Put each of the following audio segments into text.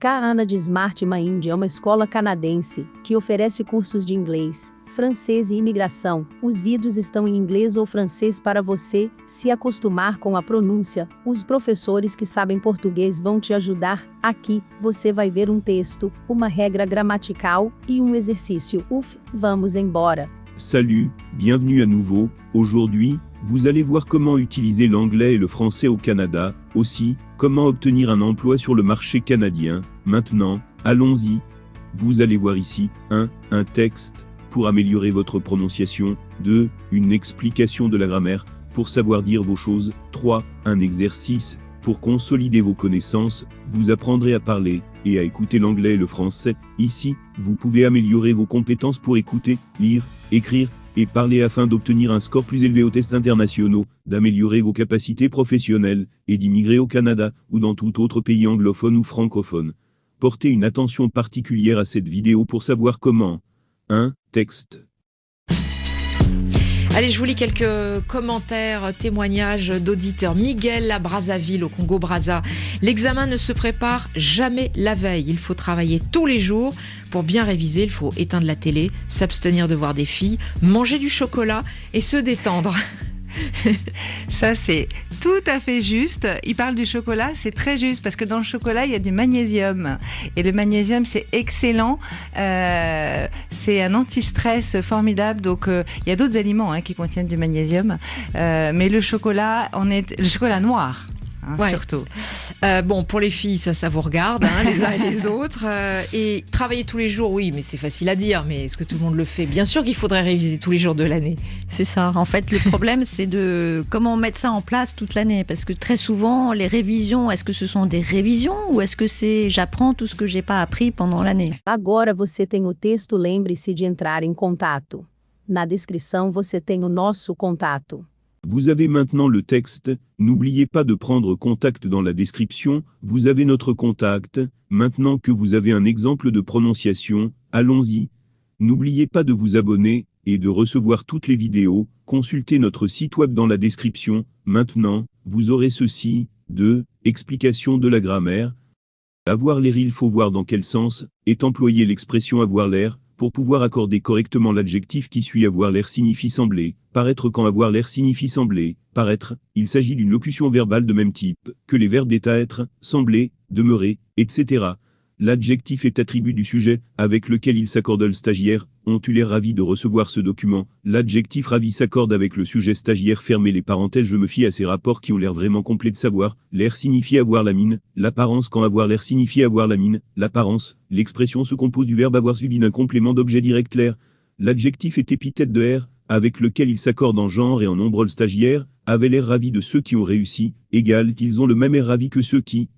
Canada Smart Mind é uma escola canadense que oferece cursos de inglês, francês e imigração. Os vídeos estão em inglês ou francês para você se acostumar com a pronúncia. Os professores que sabem português vão te ajudar. Aqui, você vai ver um texto, uma regra gramatical e um exercício. Vamos embora. Salut, bienvenue à nouveau. Aujourd'hui, vous allez voir comment utiliser l'anglais et le français au Canada, aussi, comment obtenir un emploi sur le marché canadien. Maintenant, allons-y. Vous allez voir ici, 1. Un texte, pour améliorer votre prononciation. 2. Une explication de la grammaire, pour savoir dire vos choses. 3. Un exercice, pour consolider vos connaissances. Vous apprendrez à parler et à écouter l'anglais et le français. Ici, vous pouvez améliorer vos compétences pour écouter, lire, écrire et parler afin d'obtenir un score plus élevé aux tests internationaux, d'améliorer vos capacités professionnelles et d'immigrer au Canada ou dans tout autre pays anglophone ou francophone. Portez une attention particulière à cette vidéo pour savoir comment. 1. Texte. Allez, je vous lis quelques commentaires, témoignages d'auditeurs. Miguel à Brazzaville, au Congo-Brazza. L'examen ne se prépare jamais la veille. Il faut travailler tous les jours. Pour bien réviser, il faut éteindre la télé, s'abstenir de voir des filles, manger du chocolat et se détendre. Ça, c'est tout à fait juste. Il parle du chocolat, c'est très juste parce que dans le chocolat, il y a du magnésium. Et le magnésium, c'est excellent. C'est un anti-stress formidable. Donc, il y a d'autres aliments qui contiennent du magnésium. Mais le chocolat, le chocolat noir. Ouais. Surtout. Bon, pour les filles, ça vous regarde, les uns et les autres. Et travailler tous les jours, oui, mais c'est facile à dire. Mais est-ce que tout le monde le fait? Bien sûr qu'il faudrait réviser tous les jours de l'année. C'est ça. En fait, le problème, c'est de comment mettre ça en place toute l'année. Parce que très souvent, les révisions, est-ce que ce sont des révisions ou est-ce que c'est j'apprends tout ce que j'ai pas appris pendant l'année? Agora você tem o texto, lembre-se de entrar em contato. Na descrição você tem o nosso contato. Vous avez maintenant le texte, n'oubliez pas de prendre contact dans la description, vous avez notre contact, maintenant que vous avez un exemple de prononciation, allons-y. N'oubliez pas de vous abonner, et de recevoir toutes les vidéos, consultez notre site web dans la description, maintenant, vous aurez ceci, 2. Explication de la grammaire. Avoir l'air, il faut voir dans quel sens, est employée l'expression avoir l'air. Pour pouvoir accorder correctement l'adjectif qui suit, avoir l'air signifie sembler, paraître quand avoir l'air signifie sembler, paraître, il s'agit d'une locution verbale de même type que les verbes d'état être, sembler, demeurer, etc. L'adjectif est attribut du sujet, avec lequel il s'accorde. Le stagiaire, ont eu l'air ravi de recevoir ce document. L'adjectif ravi s'accorde avec le sujet stagiaire. Fermez les parenthèses, je me fie à ces rapports qui ont l'air vraiment complets de savoir. L'air signifie avoir la mine, l'apparence quand avoir l'air signifie avoir la mine, l'apparence. L'expression se compose du verbe avoir suivi d'un complément d'objet direct l'air. L'adjectif est épithète de R, avec lequel il s'accorde en genre et en nombre. Le stagiaire avait l'air ravi de ceux qui ont réussi, égal qu'ils ont le même air ravi que ceux qui,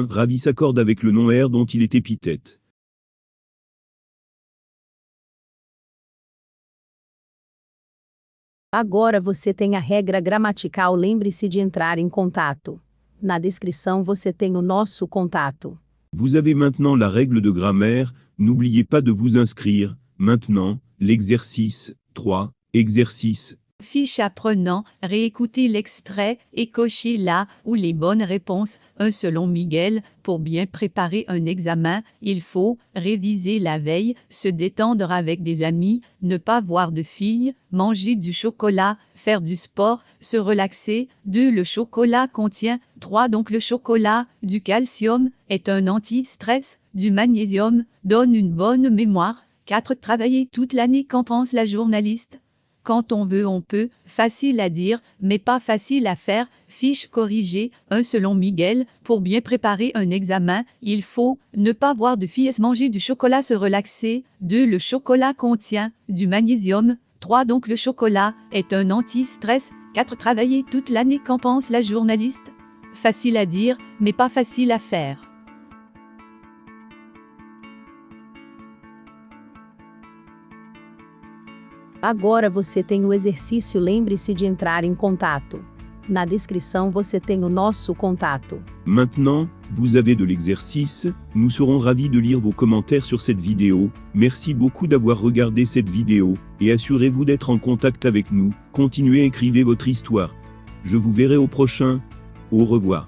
ravi s'accorde avec le nom R dont il est épithète. Agora você tem a regra gramatical, lembre-se de entrar em contato. Na descrição você tem o nosso contato. Vous avez maintenant la règle de grammaire, n'oubliez pas de vous inscrire. Maintenant, l'exercice 3, exercice. Fiche apprenant, réécoutez l'extrait et cochez là où les bonnes réponses. 1. Selon Miguel, pour bien préparer un examen, il faut réviser la veille, se détendre avec des amis, ne pas voir de filles, manger du chocolat, faire du sport, se relaxer. 2. Le chocolat contient 3. Donc le chocolat, du calcium, est un anti-stress, du magnésium, donne une bonne mémoire. 4. Travailler toute l'année. Qu'en pense la journaliste? Quand on veut, on peut, facile à dire, mais pas facile à faire. Fiche corrigée. 1. Selon Miguel, pour bien préparer un examen, il faut ne pas voir de filles, manger du chocolat, se relaxer. 2. Le chocolat contient du magnésium. 3. Donc le chocolat est un anti-stress. 4. Travailler toute l'année. Qu'en pense la journaliste? Facile à dire, mais pas facile à faire. Agora você tem o exercício, lembre-se de entrar em contato. Na descrição você tem o nosso contato. Maintenant, vous avez de l'exercice, nous serons ravis de lire vos commentaires sur cette vidéo. Merci beaucoup d'avoir regardé cette vidéo, et assurez-vous d'être en contact avec nous, continuez à écrire votre histoire. Je vous verrai au prochain. Au revoir.